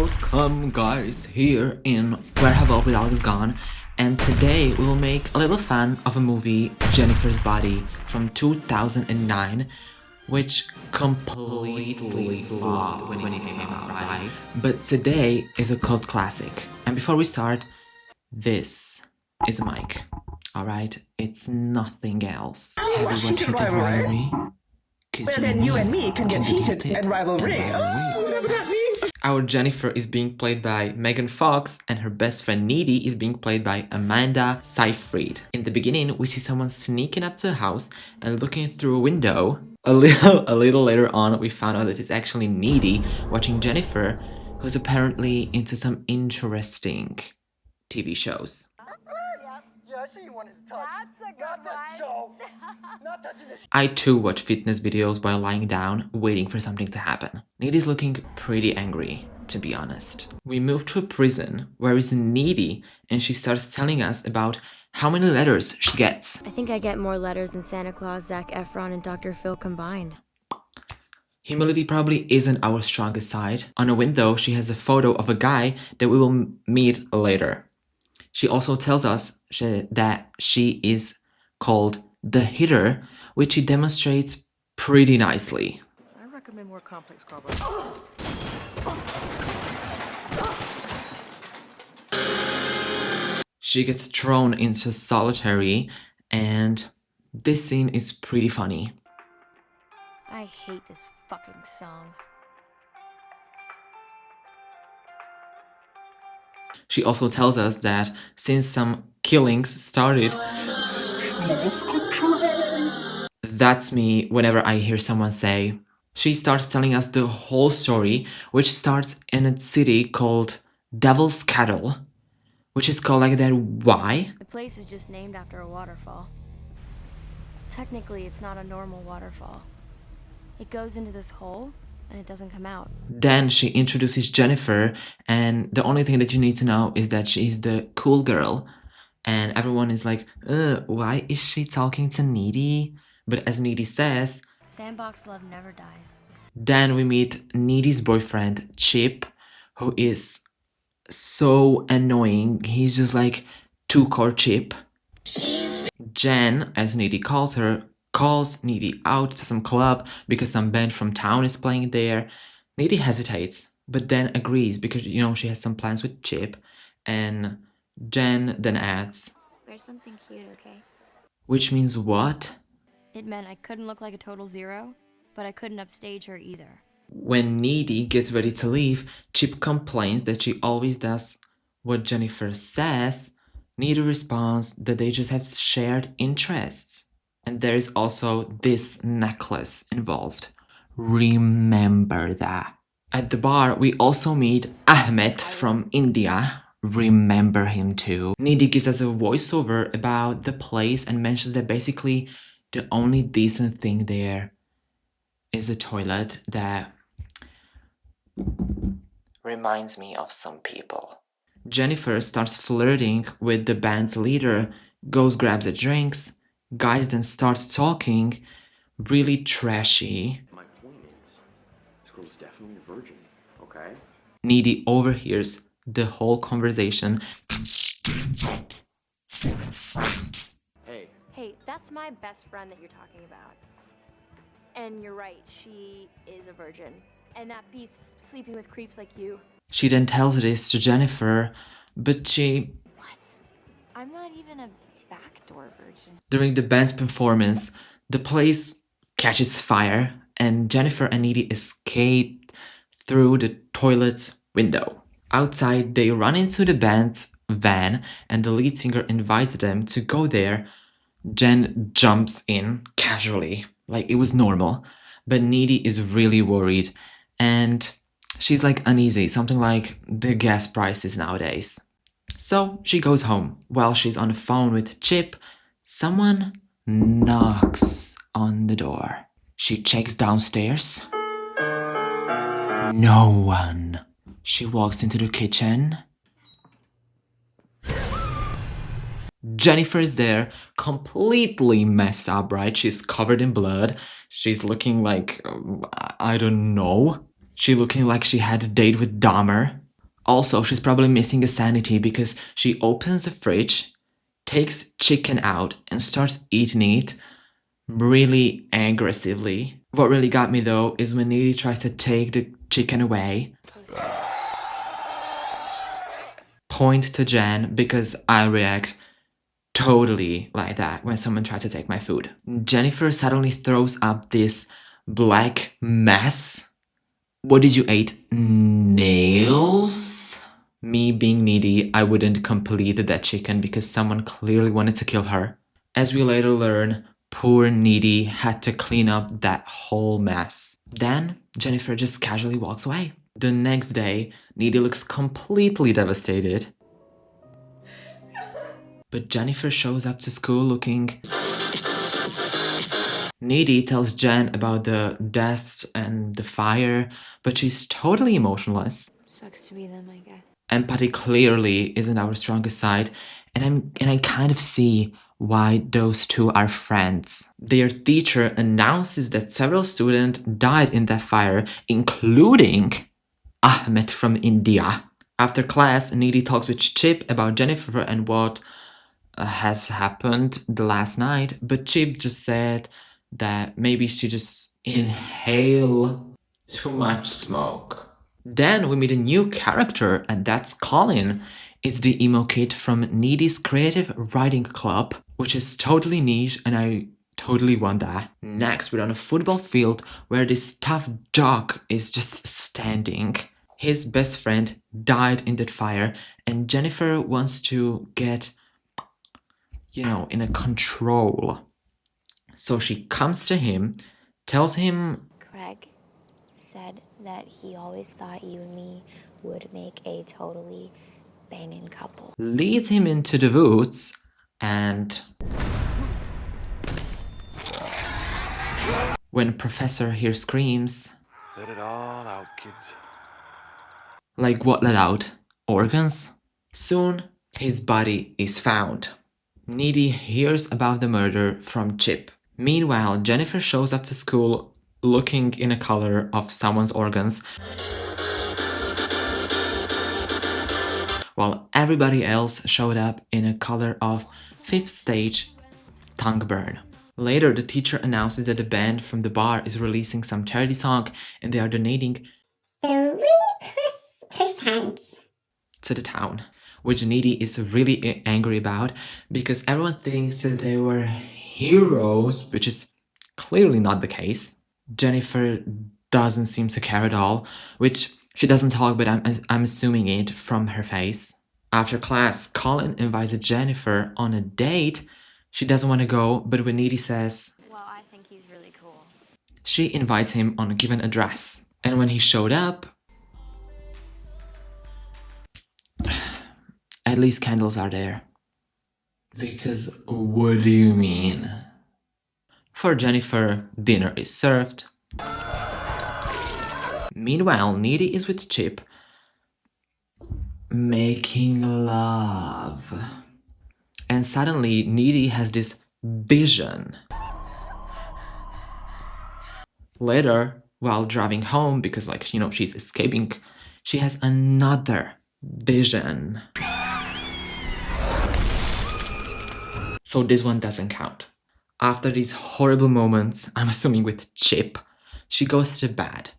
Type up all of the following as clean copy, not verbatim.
Welcome guys here in Where Have All with Alex Gone, and today we will make a little fun of a movie, Jennifer's Body from 2009, which completely flopped when it came out, right? But today is a cult classic. And before we start, this is a mic, alright? It's nothing else. Have you watched Heated Rivalry? Well, then you and me can get heated and rivalry. Oh, never got me. Our Jennifer is being played by Megan Fox, and her best friend Needy is being played by Amanda Seyfried. In the beginning, we see someone sneaking up to a house and looking through a window. A little later on, we found out that it's actually Needy watching Jennifer, who's apparently into some interesting TV shows. Yeah, I see you wanted to touch. That's a good Not this one. show. Not touching this. I too watch fitness videos while lying down, waiting for something to happen. Needy's looking pretty angry, to be honest. We move to a prison where is Needy, and she starts telling us about how many letters she gets. I think I get more letters than Santa Claus, Zac Efron, and Dr. Phil combined. Humility probably isn't our strongest side. On a window, she has a photo of a guy that we will meet later. She also tells us that she is called the Hitter, which she demonstrates pretty nicely. I recommend more complex carbo. She gets thrown into solitary, and this scene is pretty funny. I hate this fucking song. She also tells us that since some killings started, that's me whenever I hear someone say. She starts telling us the whole story, which starts in a city called Devil's Cattle, which is called like that. Why? The place is just named after a waterfall. Technically, it's not a normal waterfall. It goes into this hole, and it doesn't come out. Then she introduces Jennifer, and the only thing that you need to know is that she's the cool girl. And everyone is like, why is she talking to Needy? But as Needy says, Sandbox love never dies. then we meet Needy's boyfriend, Chip, who is so annoying. He's just like two-core Chip. Jen, as Needy calls her, calls Needy out to some club because some band from town is playing there. Needy hesitates, but then agrees because, you know, she has some plans with Chip. And Jen then adds, Wear something cute, okay? which means what? It meant I couldn't look like a total zero, but I couldn't upstage her either. When Needy gets ready to leave, Chip complains that she always does what Jennifer says. Needy responds that they just have shared interests. And there is also this necklace involved. Remember that. At the bar, we also meet Ahmed from India. Remember him too. Needy gives us a voiceover about the place and mentions that basically the only decent thing there is a toilet that reminds me of some people. Jennifer starts flirting with the band's leader, goes grabs the drinks, guys then start talking, really trashy. My point is, this girl's definitely a virgin, okay? Needy overhears the whole conversation and stands up for a friend. Hey, Hey, that's my best friend that you're talking about. And you're right, she is a virgin. And that beats sleeping with creeps like you. She then tells this to Jennifer, but What? I'm not even a backdoor virgin. during the band's performance, the place catches fire and Jennifer and Needy escape through the toilet's window. Outside, they run into the band's van and the lead singer invites them to go there. Jen jumps in casually, like it was normal, but Needy is really worried and she's like uneasy, something like the gas prices nowadays. So she goes home. While she's on the phone with Chip, someone knocks on the door. She checks downstairs. No one. She walks into the kitchen. Jennifer is there, completely messed up, right? She's covered in blood. She's looking like, I don't know. She looking like she had a date with Dahmer. Also, she's probably missing a sanity because she opens the fridge, takes chicken out, and starts eating it really aggressively. What really got me though is when Needy tries to take the chicken away. Point to Jen because I react totally like that when someone tries to take my food. Jennifer suddenly throws up this black mess. What did you eat? Nails? Me being needy, I wouldn't complete that chicken because someone clearly wanted to kill her. As we later learn, poor Needy had to clean up that whole mess. Then Jennifer just casually walks away. The next day, Needy looks completely devastated. But Jennifer shows up to school looking... Needy tells Jen about the deaths and the fire, but she's totally emotionless. Sucks to be them, I guess. Empathy clearly isn't our strongest side, and I kind of see why those two are friends. Their teacher announces that several students died in that fire, including Ahmed from India. After class, Needy talks with Chip about Jennifer and what has happened the last night, but Chip just said that maybe she just inhaled too much smoke. Then we meet a new character, and that's Colin. It's the emo kid from Needy's creative writing club, which is totally niche, and I totally want that. Next, we're on a football field where this tough jock is just standing. His best friend died in that fire, and Jennifer wants to get, in a control. So she comes to him, tells him... Craig said that he always thought you and me would make a totally banging couple. Leads him into the woods, and... when Professor here screams... Let it all out, kids. Like what let out? Organs? Soon, his body is found. Needy hears about the murder from Chip. Meanwhile, Jennifer shows up to school looking in a color of someone's organs, while everybody else showed up in a color of 5th stage tongue burn. Later, the teacher announces that the band from the bar is releasing some charity song and they are donating 3% to the town, which Needy is really angry about because everyone thinks that they were heroes, which is clearly not the case. Jennifer doesn't seem to care at all, which she doesn't talk, but I'm assuming it from her face. After class, Colin invites Jennifer on a date. She doesn't want to go, but when Needy says, Well, I think he's really cool. she invites him on a given address. And when he showed up, at least candles are there. Because what do you mean? For Jennifer, dinner is served. Meanwhile, Needy is with Chip, making love. And suddenly, Needy has this vision. Later, while driving home, because she's escaping, she has another vision. So this one doesn't count. After these horrible moments, I'm assuming with Chip, she goes to bed.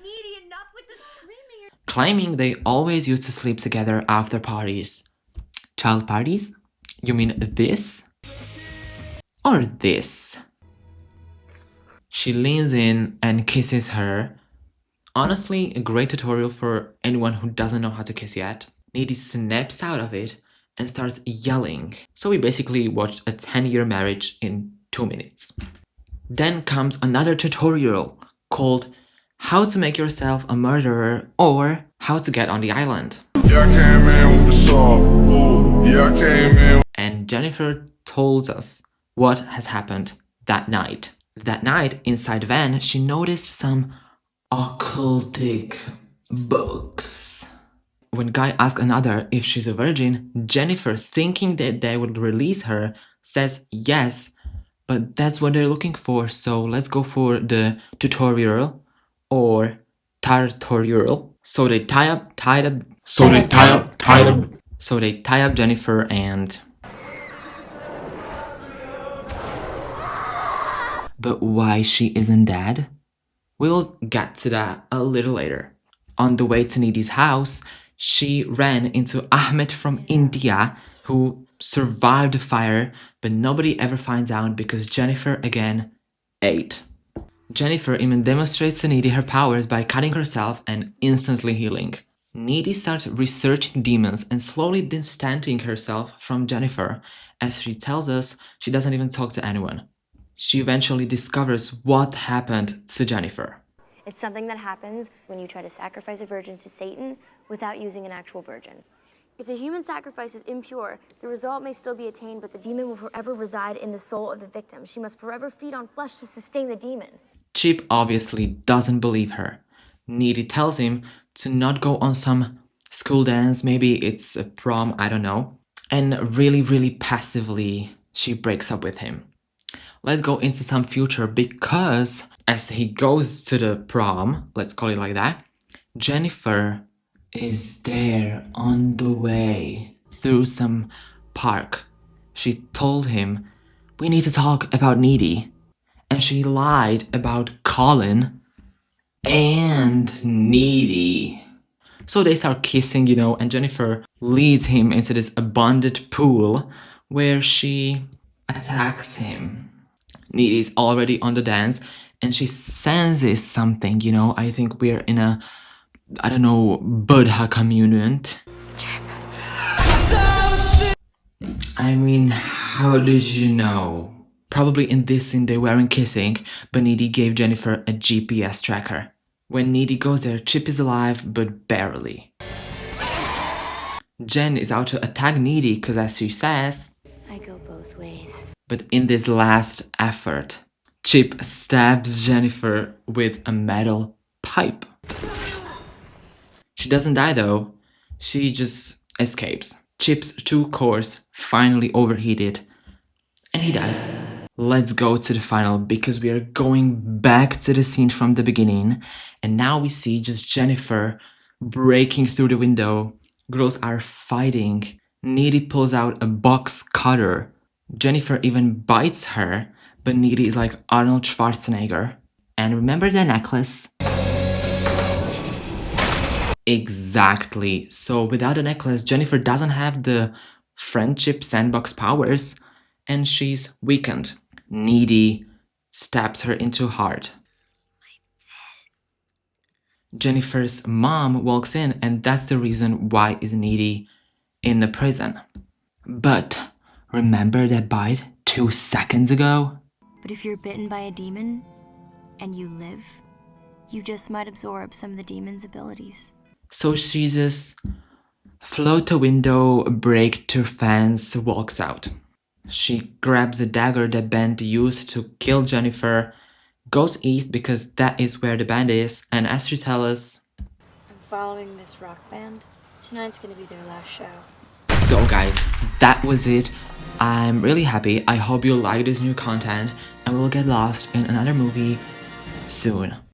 Needy, enough with the screaming. Claiming they always used to sleep together after parties. Child parties? You mean this? Or this? She leans in and kisses her. Honestly, a great tutorial for anyone who doesn't know how to kiss yet. Needy snaps out of it and starts yelling. So we basically watched a 10-year marriage in 2 minutes. Then comes another tutorial called How to Make Yourself a Murderer or How to Get on the Island. Yeah, I came in with the saw. Ooh, yeah, I came in. And Jennifer told us what has happened that night. That night, inside the van, she noticed some occultic books. When Guy asks another if she's a virgin, Jennifer, thinking that they would release her, says yes, but that's what they're looking for, so let's go for the tutorial or tartorial. So they tie up Jennifer and... But why she isn't dead? We'll get to that a little later. On the way to Needy's house, she ran into Ahmed from India, who survived the fire, but nobody ever finds out because Jennifer again ate. Jennifer even demonstrates to Needy her powers by cutting herself and instantly healing. Needy starts researching demons and slowly distancing herself from Jennifer. As she tells us, she doesn't even talk to anyone. She eventually discovers what happened to Jennifer. It's something that happens when you try to sacrifice a virgin to Satan without using an actual virgin. If the human sacrifice is impure, the result may still be attained, but the demon will forever reside in the soul of the victim. She must forever feed on flesh to sustain the demon. Chip obviously doesn't believe her. Needy tells him to not go on some school dance, maybe it's a prom, I don't know. And really passively, she breaks up with him. Let's go into some future because as he goes to the prom, let's call it like that, Jennifer is there on the way through some park. She told him, we need to talk about Needy. And she lied about Colin and Needy. So they start kissing, and Jennifer leads him into this abandoned pool where she attacks him. Needy's already on the dance and she senses something, I think we're in a, I don't know, Buddha communion. I mean, how did you know? Probably in this scene they weren't kissing, but Needy gave Jennifer a GPS tracker. When Needy goes there, Chip is alive, but barely. Jen is out to attack Needy because, as she says, I go both ways. But in this last effort, Chip stabs Jennifer with a metal pipe. She doesn't die though, she just escapes. Chip's 2 cores finally overheated, and he dies. Let's go to the final because we are going back to the scene from the beginning, and now we see just Jennifer breaking through the window. Girls are fighting. Needy pulls out a box cutter. Jennifer even bites her, but Needy is like Arnold Schwarzenegger. And remember the necklace? Exactly. So without the necklace, Jennifer doesn't have the friendship sandbox powers, and she's weakened. Needy stabs her into heart. Jennifer's mom walks in, and that's the reason why is Needy in the prison. But remember that bite 2 seconds ago? But if you're bitten by a demon and you live, you just might absorb some of the demon's abilities. So she just float a window, break 2 fence, walks out. She grabs a dagger that Band used to kill Jennifer, goes east because that is where the band is, and as she tells us, I'm following this rock band. Tonight's gonna be their last show. So guys, that was it. I'm really happy. I hope you like this new content and we'll get lost in another movie soon.